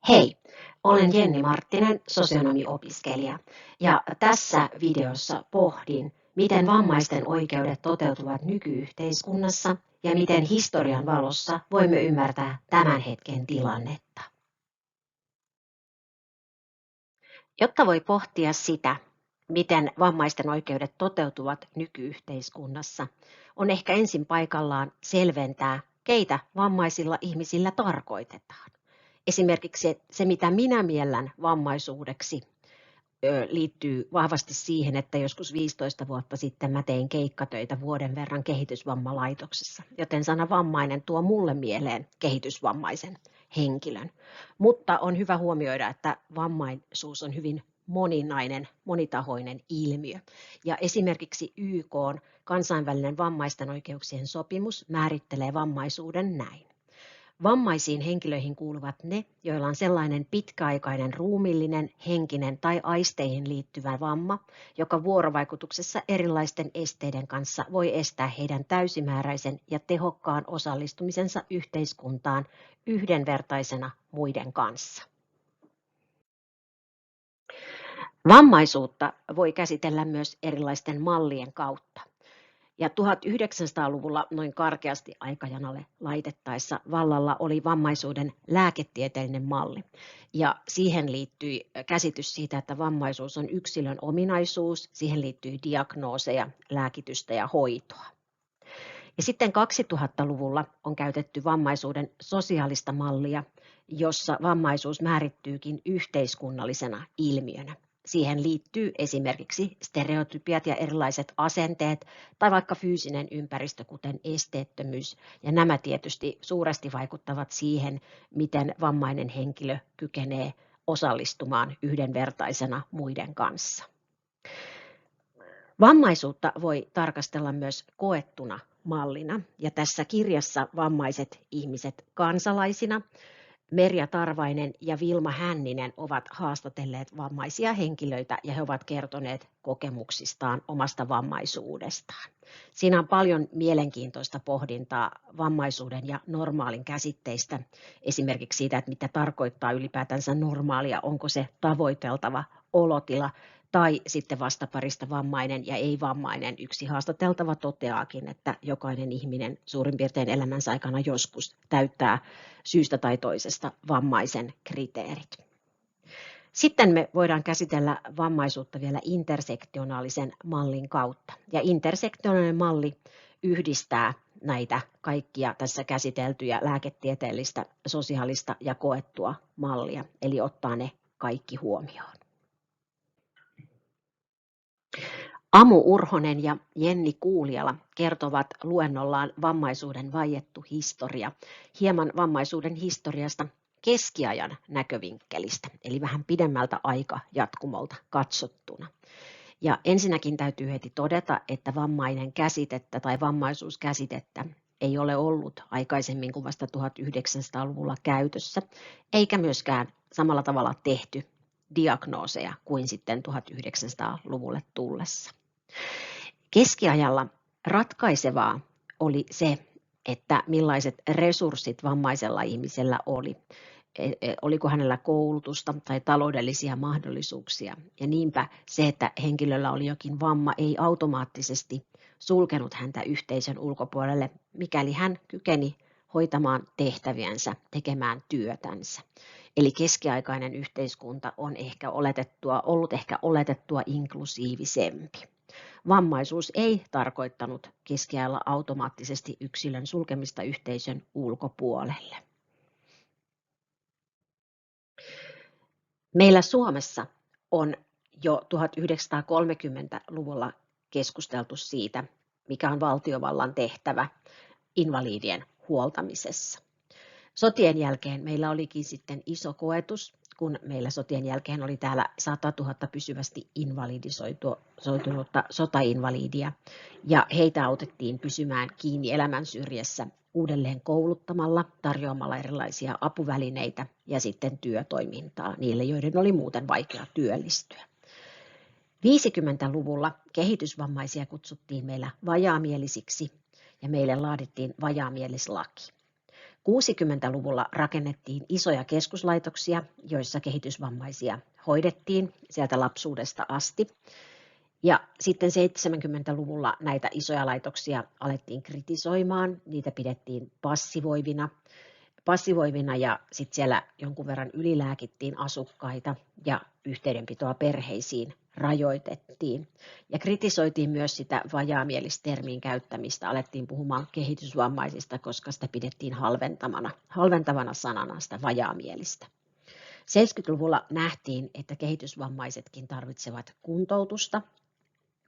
Hei, olen Jenni Marttinen, sosionomiopiskelija, ja tässä videossa pohdin, miten vammaisten oikeudet toteutuvat nykyyhteiskunnassa ja miten historian valossa voimme ymmärtää tämän hetken tilannetta. Jotta voi pohtia sitä, miten vammaisten oikeudet toteutuvat nykyyhteiskunnassa, on ehkä ensin paikallaan selventää, keitä vammaisilla ihmisillä tarkoitetaan. Esimerkiksi se, mitä minä miellän vammaisuudeksi, liittyy vahvasti siihen, että joskus 15 vuotta sitten mä tein keikkatöitä vuoden verran kehitysvammalaitoksessa, joten sana vammainen tuo mulle mieleen kehitysvammaisen henkilön. Mutta on hyvä huomioida, että vammaisuus on hyvin moninainen, monitahoinen ilmiö. Ja esimerkiksi YK:n kansainvälinen vammaisten oikeuksien sopimus määrittelee vammaisuuden näin. Vammaisiin henkilöihin kuuluvat ne, joilla on sellainen pitkäaikainen ruumiillinen, henkinen tai aisteihin liittyvä vamma, joka vuorovaikutuksessa erilaisten esteiden kanssa voi estää heidän täysimääräisen ja tehokkaan osallistumisensa yhteiskuntaan yhdenvertaisena muiden kanssa. Vammaisuutta voi käsitellä myös erilaisten mallien kautta. Ja 1900-luvulla noin karkeasti aikajanalle laitettaessa vallalla oli vammaisuuden lääketieteellinen malli. Ja siihen liittyi käsitys siitä, että vammaisuus on yksilön ominaisuus, siihen liittyy diagnooseja, lääkitystä ja hoitoa. Ja sitten 2000-luvulla on käytetty vammaisuuden sosiaalista mallia, jossa vammaisuus määrittyykin yhteiskunnallisena ilmiönä. Siihen liittyy esimerkiksi stereotypiat ja erilaiset asenteet tai vaikka fyysinen ympäristö, kuten esteettömyys. Ja nämä tietysti suuresti vaikuttavat siihen, miten vammainen henkilö kykenee osallistumaan yhdenvertaisena muiden kanssa. Vammaisuutta voi tarkastella myös koettuna mallina. Ja tässä kirjassa vammaiset ihmiset kansalaisina Merja Tarvainen ja Vilma Hänninen ovat haastatelleet vammaisia henkilöitä ja he ovat kertoneet kokemuksistaan omasta vammaisuudestaan. Siinä on paljon mielenkiintoista pohdintaa vammaisuuden ja normaalin käsitteistä, esimerkiksi siitä, että mitä tarkoittaa ylipäätänsä normaalia, onko se tavoiteltava olotila tai sitten vastaparista vammainen ja ei-vammainen. Yksi haastateltava toteaakin, että jokainen ihminen suurin piirtein elämänsä aikana joskus täyttää syystä tai toisesta vammaisen kriteerit. Sitten me voidaan käsitellä vammaisuutta vielä intersektionaalisen mallin kautta. Ja intersektionaalinen malli yhdistää näitä kaikkia tässä käsiteltyjä lääketieteellistä, sosiaalista ja koettua mallia, eli ottaa ne kaikki huomioon. Amu Urhonen ja Jenni Kuuliala kertovat luennollaan Vammaisuuden vaiettu historia hieman vammaisuuden historiasta keskiajan näkövinkkelistä, eli vähän pidemmältä aikajatkumolta katsottuna. Ja ensinnäkin täytyy heti todeta, että vammainen käsitettä tai vammaisuuskäsitettä ei ole ollut aikaisemmin kuin vasta 1900-luvulla käytössä, eikä myöskään samalla tavalla tehty diagnooseja kuin sitten 1900-luvulle tullessa. Keskiajalla ratkaisevaa oli se, että millaiset resurssit vammaisella ihmisellä oli. Oliko hänellä koulutusta tai taloudellisia mahdollisuuksia. Ja niinpä se, että henkilöllä oli jokin vamma, ei automaattisesti sulkenut häntä yhteisön ulkopuolelle, mikäli hän kykeni hoitamaan tehtäviänsä, tekemään työtänsä. Eli keskiaikainen yhteiskunta on ollut ehkä oletettua inklusiivisempi. Vammaisuus ei tarkoittanut keskiajalla automaattisesti yksilön sulkemista yhteisön ulkopuolelle. Meillä Suomessa on jo 1930-luvulla keskusteltu siitä, mikä on valtiovallan tehtävä invalidien huoltamisessa. Sotien jälkeen meillä olikin sitten iso koetus, kun meillä sotien jälkeen oli täällä 100 000 pysyvästi invalidisoitunutta sotainvalidia, ja heitä autettiin pysymään kiinni elämän syrjässä uudelleen kouluttamalla, tarjoamalla erilaisia apuvälineitä ja sitten työtoimintaa niille, joiden oli muuten vaikea työllistyä. 50-luvulla kehitysvammaisia kutsuttiin meillä vajaamielisiksi ja meille laadittiin vajaamielislaki. 60-luvulla rakennettiin isoja keskuslaitoksia, joissa kehitysvammaisia hoidettiin sieltä lapsuudesta asti. Ja sitten 70-luvulla näitä isoja laitoksia alettiin kritisoimaan, niitä pidettiin passivoivina ja sitten siellä jonkun verran ylilääkittiin asukkaita ja yhteydenpitoa perheisiin rajoitettiin. Ja kritisoitiin myös sitä vajaamielistermin käyttämistä, alettiin puhumaan kehitysvammaisista, koska sitä pidettiin halventavana sanana sitä vajaamielistä. 70-luvulla nähtiin, että kehitysvammaisetkin tarvitsevat kuntoutusta,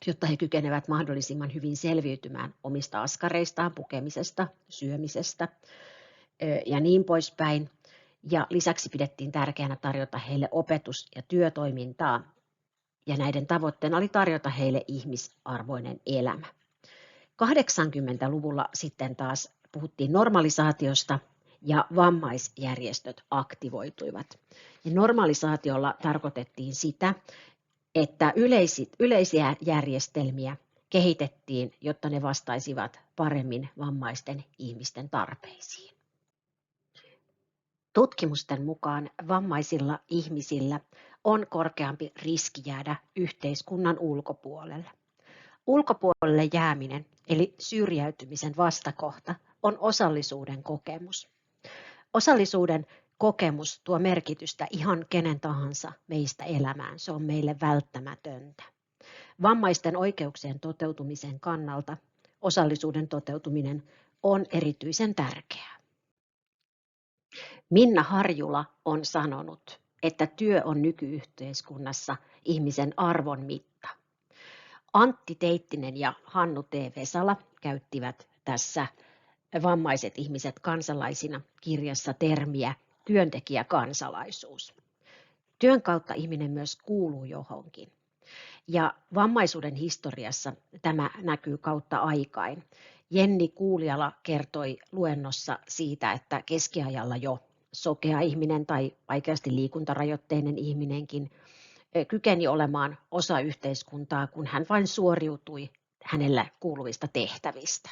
jotta he kykenevät mahdollisimman hyvin selviytymään omista askareistaan, pukemisesta, syömisestä ja niin poispäin. Ja lisäksi pidettiin tärkeänä tarjota heille opetus- ja työtoimintaa, ja näiden tavoitteena oli tarjota heille ihmisarvoinen elämä. 80-luvulla sitten taas puhuttiin normalisaatiosta, ja vammaisjärjestöt aktivoituivat. Ja normalisaatiolla tarkoitettiin sitä, että yleisiä järjestelmiä kehitettiin, jotta ne vastaisivat paremmin vammaisten ihmisten tarpeisiin. Tutkimusten mukaan vammaisilla ihmisillä on korkeampi riski jäädä yhteiskunnan ulkopuolelle. Ulkopuolelle jääminen, eli syrjäytymisen vastakohta, on osallisuuden kokemus. Osallisuuden kokemus tuo merkitystä ihan kenen tahansa meistä elämään. Se on meille välttämätöntä. Vammaisten oikeuksien toteutumisen kannalta osallisuuden toteutuminen on erityisen tärkeää. Minna Harjula on sanonut, että työ on nykyyhteiskunnassa ihmisen arvon mitta. Antti Teittinen ja Hannu T. Vesala käyttivät tässä Vammaiset ihmiset kansalaisina -kirjassa termiä työntekijäkansalaisuus. Työn kautta ihminen myös kuuluu johonkin. Ja vammaisuuden historiassa tämä näkyy kautta aikain. Jenni Kuuliala kertoi luennossa siitä, että keskiajalla jo sokea ihminen tai vaikeasti liikuntarajoitteinen ihminenkin kykeni olemaan osa yhteiskuntaa, kun hän vain suoriutui hänellä kuuluvista tehtävistä.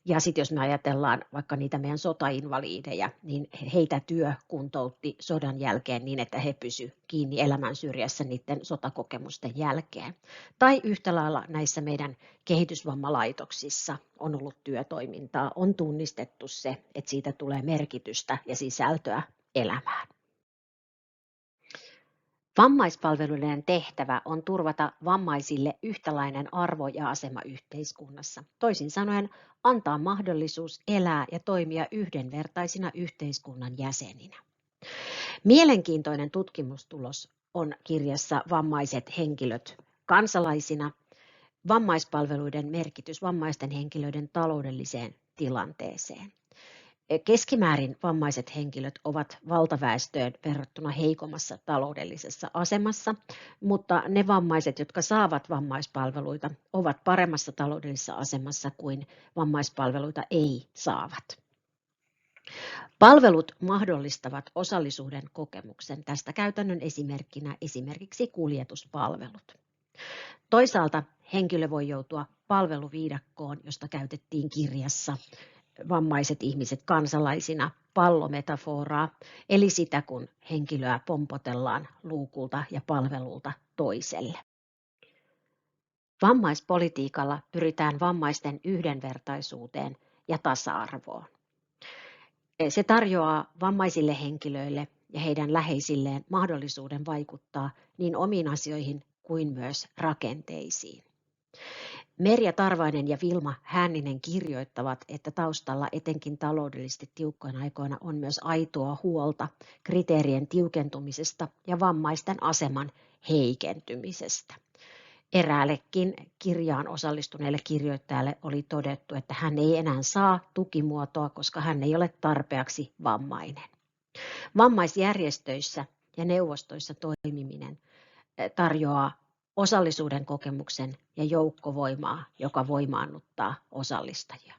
Ja sitten jos me ajatellaan vaikka niitä meidän sotainvaliideja, niin heitä työ kuntoutti sodan jälkeen niin, että he pysyivät kiinni elämän syrjässä niiden sotakokemusten jälkeen. Tai yhtä lailla näissä meidän kehitysvammalaitoksissa on ollut työtoimintaa, on tunnistettu se, että siitä tulee merkitystä ja sisältöä elämään. Vammaispalveluiden tehtävä on turvata vammaisille yhtäläinen arvo ja asema yhteiskunnassa. Toisin sanoen antaa mahdollisuus elää ja toimia yhdenvertaisina yhteiskunnan jäseninä. Mielenkiintoinen tutkimustulos on kirjassa Vammaiset henkilöt kansalaisina. Vammaispalveluiden merkitys vammaisten henkilöiden taloudelliseen tilanteeseen. Keskimäärin vammaiset henkilöt ovat valtaväestöön verrattuna heikommassa taloudellisessa asemassa, mutta ne vammaiset, jotka saavat vammaispalveluita, ovat paremmassa taloudellisessa asemassa kuin vammaispalveluita ei saavat. Palvelut mahdollistavat osallisuuden kokemuksen. Tästä käytännön esimerkkinä esimerkiksi kuljetuspalvelut. Toisaalta henkilö voi joutua palveluviidakkoon, josta käytettiin kirjassa Vammaiset ihmiset kansalaisina pallometaforaa, eli sitä, kun henkilöä pompotellaan luukulta ja palvelulta toiselle. Vammaispolitiikalla pyritään vammaisten yhdenvertaisuuteen ja tasa-arvoon. Se tarjoaa vammaisille henkilöille ja heidän läheisilleen mahdollisuuden vaikuttaa niin omiin asioihin kuin myös rakenteisiin. Merja Tarvainen ja Vilma Hänninen kirjoittavat, että taustalla etenkin taloudellisesti tiukkoina aikoina on myös aitoa huolta kriteerien tiukentumisesta ja vammaisten aseman heikentymisestä. Eräällekin kirjaan osallistuneelle kirjoittajalle oli todettu, että hän ei enää saa tukimuotoa, koska hän ei ole tarpeeksi vammainen. Vammaisjärjestöissä ja neuvostoissa toimiminen tarjoaa osallisuuden kokemuksen ja joukkovoimaa, joka voimaannuttaa osallistajia.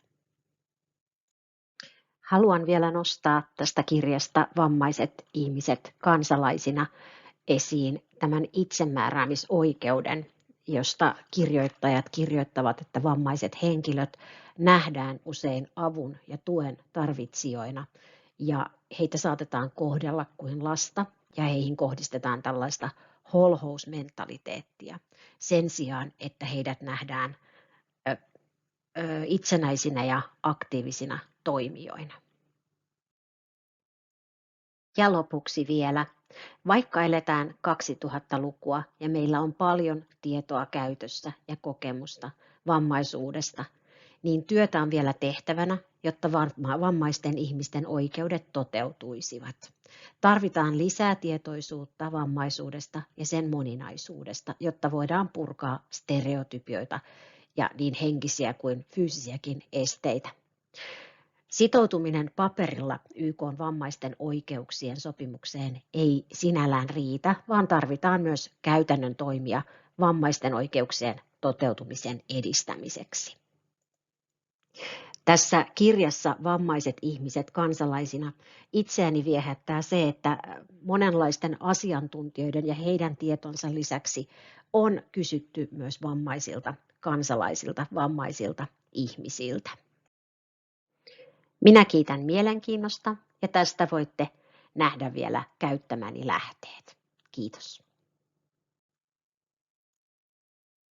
Haluan vielä nostaa tästä kirjasta Vammaiset ihmiset kansalaisina esiin tämän itsemääräämisoikeuden, josta kirjoittajat kirjoittavat, että vammaiset henkilöt nähdään usein avun ja tuen tarvitsijoina ja heitä saatetaan kohdella kuin lasta ja heihin kohdistetaan tällaista holhousmentaliteettia sen sijaan, että heidät nähdään itsenäisinä ja aktiivisina toimijoina. Ja lopuksi vielä, vaikka eletään 2000-lukua ja meillä on paljon tietoa käytössä ja kokemusta vammaisuudesta, niin työtä on vielä tehtävänä, jotta vammaisten ihmisten oikeudet toteutuisivat. Tarvitaan lisää tietoisuutta vammaisuudesta ja sen moninaisuudesta, jotta voidaan purkaa stereotypioita ja niin henkisiä kuin fyysisiäkin esteitä. Sitoutuminen paperilla YK:n vammaisten oikeuksien sopimukseen ei sinällään riitä, vaan tarvitaan myös käytännön toimia vammaisten oikeuksien toteutumisen edistämiseksi. Tässä kirjassa Vammaiset ihmiset kansalaisina itseäni viehättää se, että monenlaisten asiantuntijoiden ja heidän tietonsa lisäksi on kysytty myös vammaisilta kansalaisilta, vammaisilta ihmisiltä. Minä kiitän mielenkiinnosta ja tästä voitte nähdä vielä käyttämäni lähteet. Kiitos.